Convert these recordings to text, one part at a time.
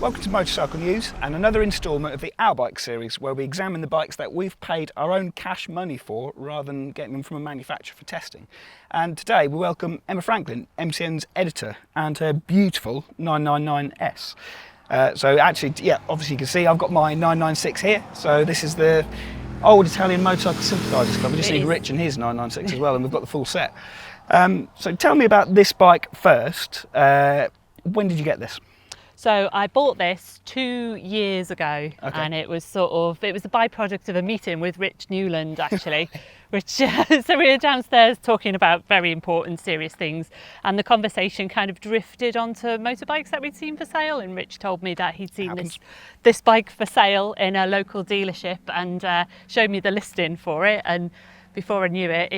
Welcome to Motorcycle News and another instalment of the Our Bike series, where we examine the bikes that we've paid our own cash money for rather than getting them from a manufacturer for testing. And today we welcome Emma Franklin, MCN's editor, and her beautiful 999S. So actually, yeah, obviously you can see I've got my 996 here. So this is the old Italian Motorcycle Sympathisers Club. We just need Rich and his 996 as well, and we've got the full set. So tell me about this bike first. When did you get this? So I bought this 2 years ago, and it was a byproduct of a meeting with Rich Newland, actually. So we were downstairs talking about very important, serious things, and the conversation kind of drifted onto motorbikes that we'd seen for sale, and Rich told me that he'd seen this bike for sale in a local dealership and showed me the listing for it. And before I knew it,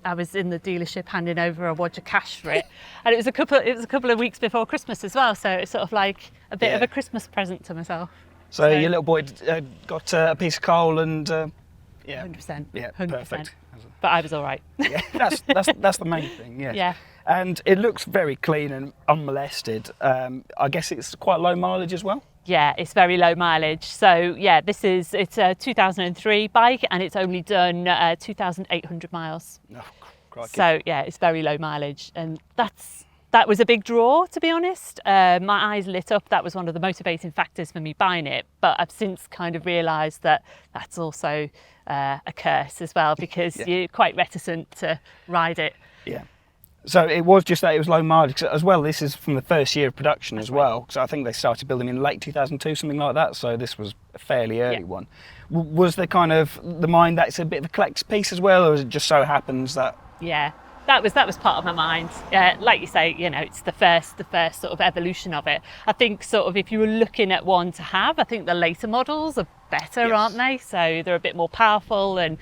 I was in the dealership handing over a wad of cash for it, and it was a couple of weeks before Christmas as well. So it's sort of like a bit of a Christmas present to myself. So your little boy got a piece of coal and 100%. Yeah, 100%. perfect. But I was all right. Yeah, that's the main thing. Yes. Yeah. And it looks very clean and unmolested. I guess it's quite low mileage as well. Yeah, it's very low mileage. So yeah, it's a 2003 bike, and it's only done 2,800 miles. Oh, crikey. So yeah, it's very low mileage, and that was a big draw, to be honest. My eyes lit up. That was one of the motivating factors for me buying it. But I've since kind of realised that that's also a curse as well, because you're quite reticent to ride it. Yeah. So it was just that it was low mileage as well. This is from the first year of production as well. So I think they started building in late 2002, something like that. So this was a fairly early one. Was there kind of the mind that it's a bit of a collector's piece as well, or is it just so happens that? Yeah, that was part of my mind. Yeah, like you say, it's the first sort of evolution of it. I think sort of if you were looking at one to have, I think the later models are better, aren't they? So they're a bit more powerful,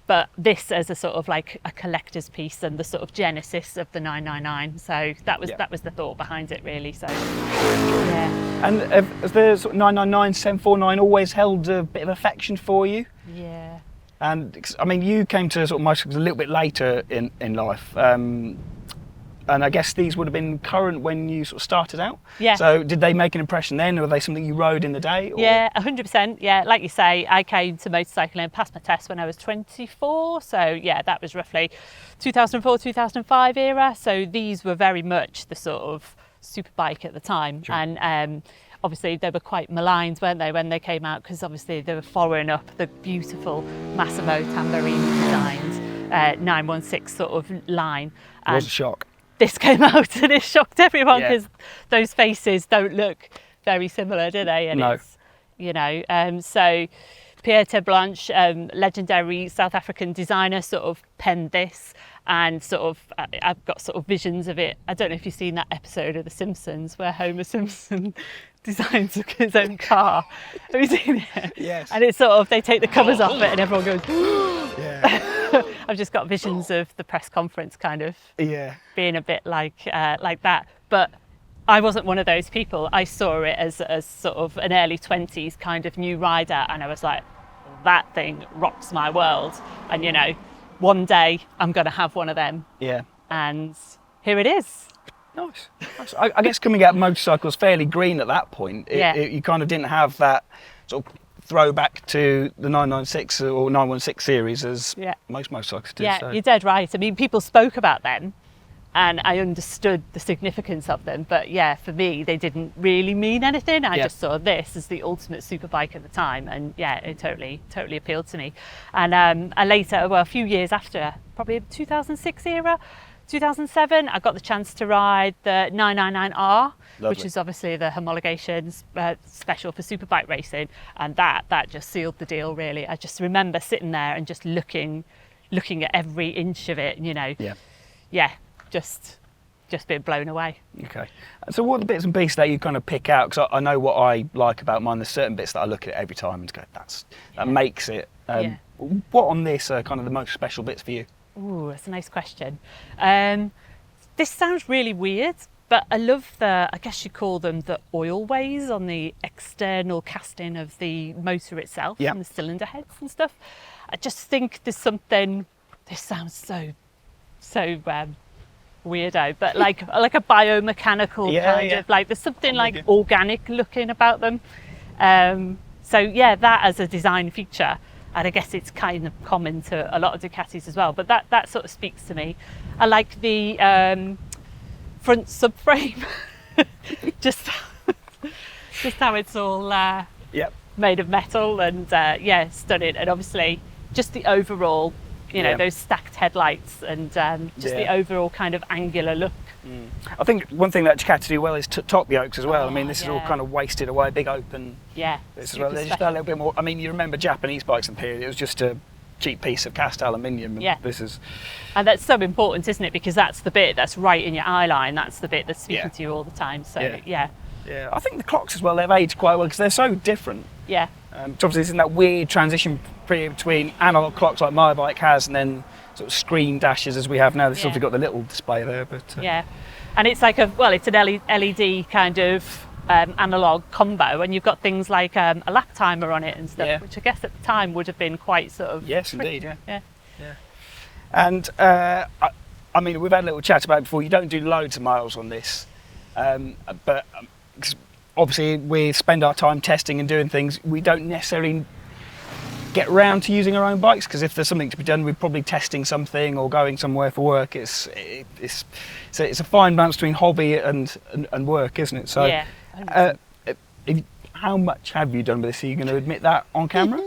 but this as a sort of like a collector's piece and the sort of genesis of the 999. So that was the thought behind it, really. So yeah. And has the sort of 999, 749 always held a bit of affection for you? Yeah. And I mean, you came to sort of motorcycles a little bit later in life, and I guess these would have been current when you sort of started out. Yeah. So did they make an impression then, or were they something you rode in the day? Or? Yeah, 100%. Yeah, like you say, I came to motorcycling and passed my test when I was 24. So yeah, that was roughly 2004, 2005 era. So these were very much the sort of super bike at the time. Sure. And obviously they were quite maligned, weren't they, when they came out, because obviously they were following up the beautiful Massimo Tamburini designed 916 sort of line. It was a shock. This came out and it shocked everyone, because those faces don't look very similar, do they? And no. It's, so Pierre Terblanche, legendary South African designer, sort of penned this, and sort of I've got sort of visions of it. I don't know if you've seen that episode of The Simpsons where Homer Simpson designs his own car. Have you seen it? Yes. And it's sort of, they take the covers off it and everyone goes, yeah. I've just got visions of the press conference kind of being a bit like that. But I wasn't one of those people. I saw it as sort of an early 20s kind of new rider, and I was like, that thing rocks my world. And one day I'm going to have one of them. Yeah. And here it is. Nice. I guess coming out motorcycles fairly green at that point. You kind of didn't have that sort of throwback to the 996 or 916 series as most motorcycles do. Yeah, so. You're dead right. I mean, people spoke about them and I understood the significance of them, but yeah, for me, they didn't really mean anything. I just saw this as the ultimate superbike at the time, and yeah, it totally appealed to me. And a few years after, probably 2006 era, 2007, I got the chance to ride the 999R, which is obviously the homologation special for superbike racing, and that just sealed the deal, really. I just remember sitting there and just looking at every inch of it, just being blown away. Okay. So what are the bits and pieces that you kind of pick out? Because I know what I like about mine. There's certain bits that I look at every time and go, that makes it. What on this are kind of the most special bits for you? Ooh, that's a nice question. This sounds really weird, but I love I guess you call them the oil ways on the external casting of the motor itself and the cylinder heads and stuff. I just think there's something, this sounds so weirdo, but like a biomechanical kind of like, there's something like organic looking about them. So yeah, that as a design feature, and I guess it's kind of common to a lot of Ducatis as well, but that sort of speaks to me. I like the front subframe, just how it's all made of metal, and yeah, stunning. And obviously just the overall, you know, those stacked headlights, and just the overall kind of angular look. I think one thing that Ducati do well is to top yokes as well. I mean, this is all kind of wasted away, big open. Yeah. This as well. There's just a little bit more. I mean, you remember Japanese bikes in the period, it was just a cheap piece of cast aluminium. And this is. And that's so important, isn't it? Because that's the bit that's right in your eye line. That's the bit that's speaking to you all the time. So yeah. I think the clocks as well, they've aged quite well because they're so different. Yeah. Obviously, it's in that weird transition period between analog clocks like my bike has, and then sort of screen dashes as we have now. They've sort of got the little display there, but and it's like it's an LED kind of analog combo, and you've got things like a lap timer on it and stuff, which I guess at the time would have been quite sort of indeed. And I mean, we've had a little chat about it before. You don't do loads of miles on this, but obviously we spend our time testing and doing things. We don't necessarily get around to using our own bikes, because if there's something to be done, we're probably testing something or going somewhere for work. It's a fine balance between hobby and work, isn't it? So how much have you done with this? Are you going to admit that on camera?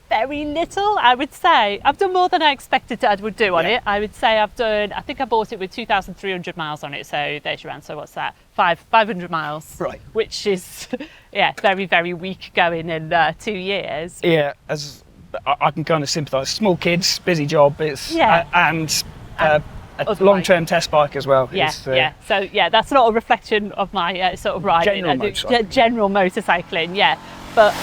Very little, I would say. I've done more than I expected I would do on it. I would say I think I bought it with 2,300 miles on it, so there's your answer. What's that? 500 miles. Right. Which is, very, very weak going in 2 years. Yeah, as I can kind of sympathise. Small kids, busy job, and a long-term test bike as well. So that's not a reflection of my sort of riding. General motorcycling, but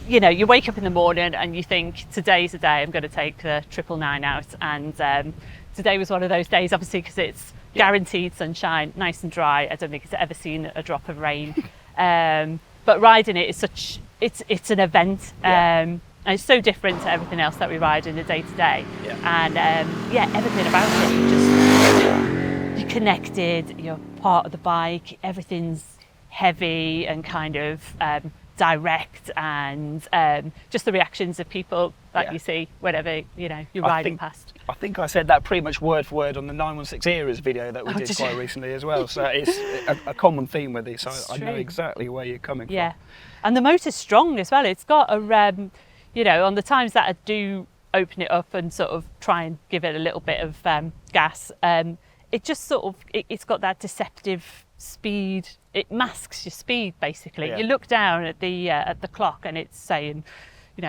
you know, you wake up in the morning and you think, today's the day I'm going to take the 999 out, and today was one of those days, obviously, because it's guaranteed sunshine, nice and dry. I don't think it's ever seen a drop of rain, but riding it is it's an event, and it's so different to everything else that we ride in the day to day, and everything about it, you're connected, you're part of the bike, everything's heavy and kind of direct, and just the reactions of people that you see whenever you're riding past. I think I said that pretty much word for word on the 916 Eras video that we did quite recently as well. So it's a common theme with this. I know exactly where you're coming from. Yeah, and the motor's strong as well. It's got a on the times that I do open it up and sort of try and give it a little bit of gas, it just sort of it's got that deceptive speed. It masks your speed, basically. You look down at the clock and it's saying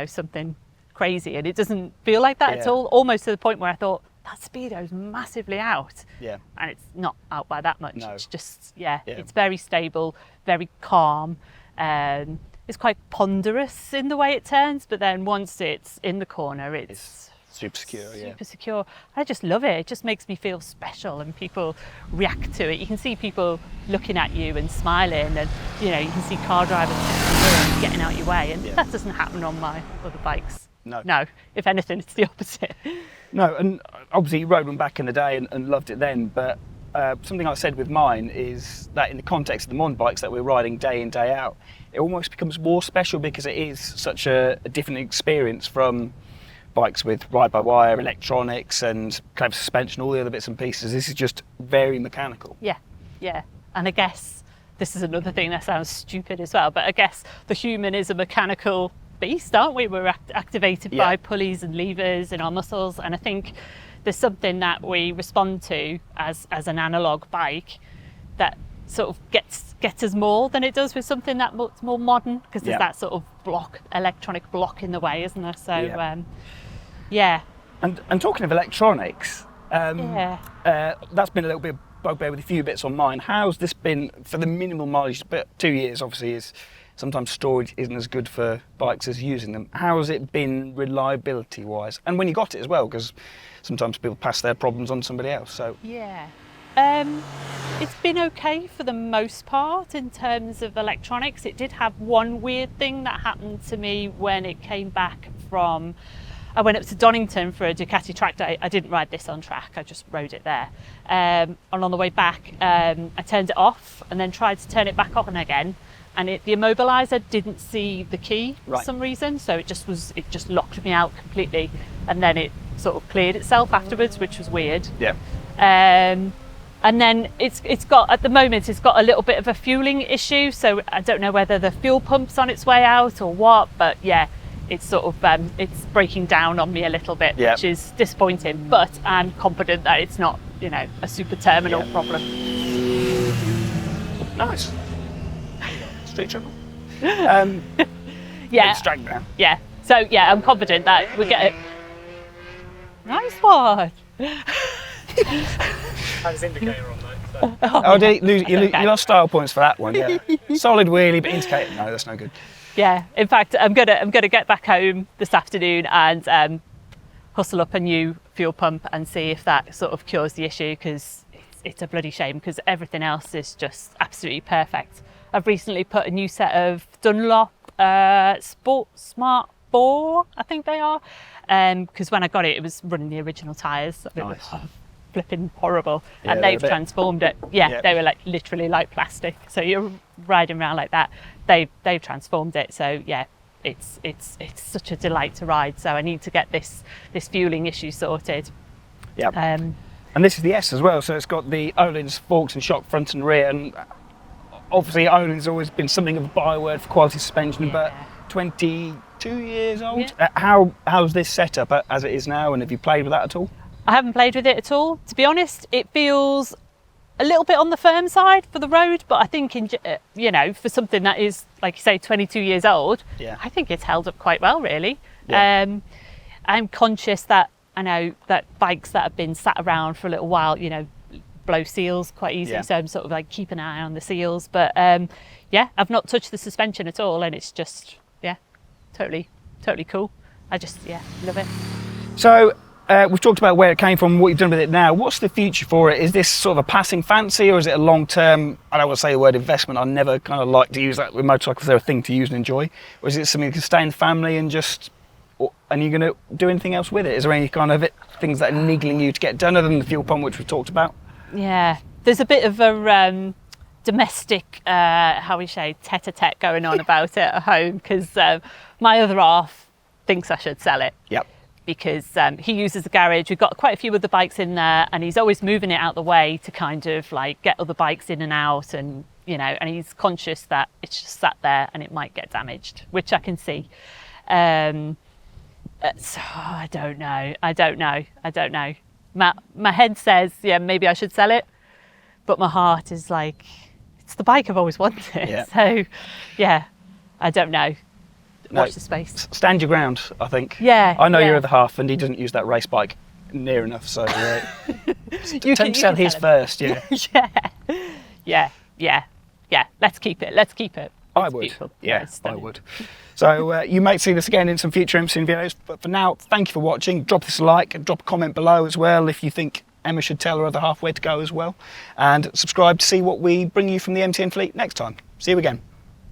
something crazy, and it doesn't feel like that at all, almost to the point where I thought that speedo's massively out, and it's not out by that much. It's just it's very stable, very calm, it's quite ponderous in the way it turns, but then once it's in the corner, it's super secure. Super secure. I just love it. It just makes me feel special, and people react to it. You can see people looking at you and smiling, and you can see car drivers getting out your way, and that doesn't happen on my other bikes. No. If anything, it's the opposite. No, and obviously you rode one back in the day and loved it then, but something I said with mine is that in the context of the modern bikes that we're riding day in, day out, it almost becomes more special because it is such a different experience from bikes with ride-by-wire, electronics and clever suspension, all the other bits and pieces. This is just very mechanical. Yeah. And I guess this is another thing that sounds stupid as well, but I guess the human is a mechanical beast, aren't we? We're activated by pulleys and levers in our muscles, and I think there's something that we respond to as an analog bike that sort of gets us more than it does with something that's more modern, because there's that sort of electronic block in the way, isn't there? So And talking of electronics, that's been a little bit of bugbear with a few bits on mine. How's this been for the minimal mileage? But 2 years obviously is sometimes storage isn't as good for bikes as using them. How has it been reliability wise? And when you got it as well, because sometimes people pass their problems on to somebody else. So it's been okay for the most part in terms of electronics. It did have one weird thing that happened to me when it came back from I went up to Donington for a Ducati track day. I didn't ride this on track, I just rode it there. And on the way back, I turned it off and then tried to turn it back on again. And the immobiliser didn't see the key for some reason. So it just locked me out completely. And then it sort of cleared itself afterwards, which was weird. Yeah. And then it's got a little bit of a fueling issue. So I don't know whether the fuel pump's on its way out or what, but yeah, it's sort of it's breaking down on me a little bit, which is disappointing. But I'm confident that it's not, a super terminal problem. Nice. Street trouble. Yeah. Straight down. Yeah. So yeah, I'm confident that we get it. Nice one. Has indicator on though. So. Oh, you lost style points for that one. Yeah. Solid wheelie, but indicator. No, that's no good. Yeah. In fact, I'm gonna get back home this afternoon and hustle up a new fuel pump and see if that sort of cures the issue, because it's a bloody shame because everything else is just absolutely perfect. I've recently put a new set of Dunlop Sport Smart 4, I think they are, because when I got it, it was running the original tyres. It was flipping horrible, and they've transformed it. Yeah, they were literally like plastic. So you're riding around like that. They've transformed it. So yeah, it's such a delight to ride. So I need to get this fueling issue sorted. Yeah. And this is the S as well. So it's got the Öhlins forks and shock front and rear, and obviously Öhlin's always been something of a byword for quality suspension, but 22 years old. Yeah. How's this set up as it is now, and have you played with that at all? I haven't played with it at all. To be honest, it feels a little bit on the firm side for the road, but I think for something that is, like you say, 22 years old, I think it's held up quite well, really. Yeah. I'm conscious that I know that bikes that have been sat around for a little while, blow seals quite easily, so I'm sort of keep an eye on the seals, but I've not touched the suspension at all, and it's just totally cool. I just love it. So we've talked about where it came from, what you've done with it now. What's the future for it? Is this sort of a passing fancy, or is it a long-term, I don't want to say the word investment, I never kind of like to use that with motorcycles, they're a thing to use and enjoy, or is it something that can stay in the family and and you're going to do anything else with it? Is there any kind of things that are niggling you to get done other than the fuel pump, which we've talked about? Yeah, there's a bit of a domestic, tete-a-tete going on about it at home, because my other half thinks I should sell it. Yep. Because he uses the garage. We've got quite a few other bikes in there, and he's always moving it out the way to kind of get other bikes in and out, and and he's conscious that it's just sat there and it might get damaged, which I can see. So I don't know. My head says, maybe I should sell it, but my heart is it's the bike I've always wanted. Yeah. So, I don't know. Watch the space. Stand your ground, I think. Yeah. I know your other half, and he doesn't use that race bike near enough, so you can sell his first. Yeah. Yeah. Let's keep it. I would. Beautiful. Yeah, I would. So you may see this again in some future MCN videos, but for now, thank you for watching. Drop this a like and drop a comment below as well if you think Emma should tell her other half where to go as well. And subscribe to see what we bring you from the MCN fleet next time. See you again.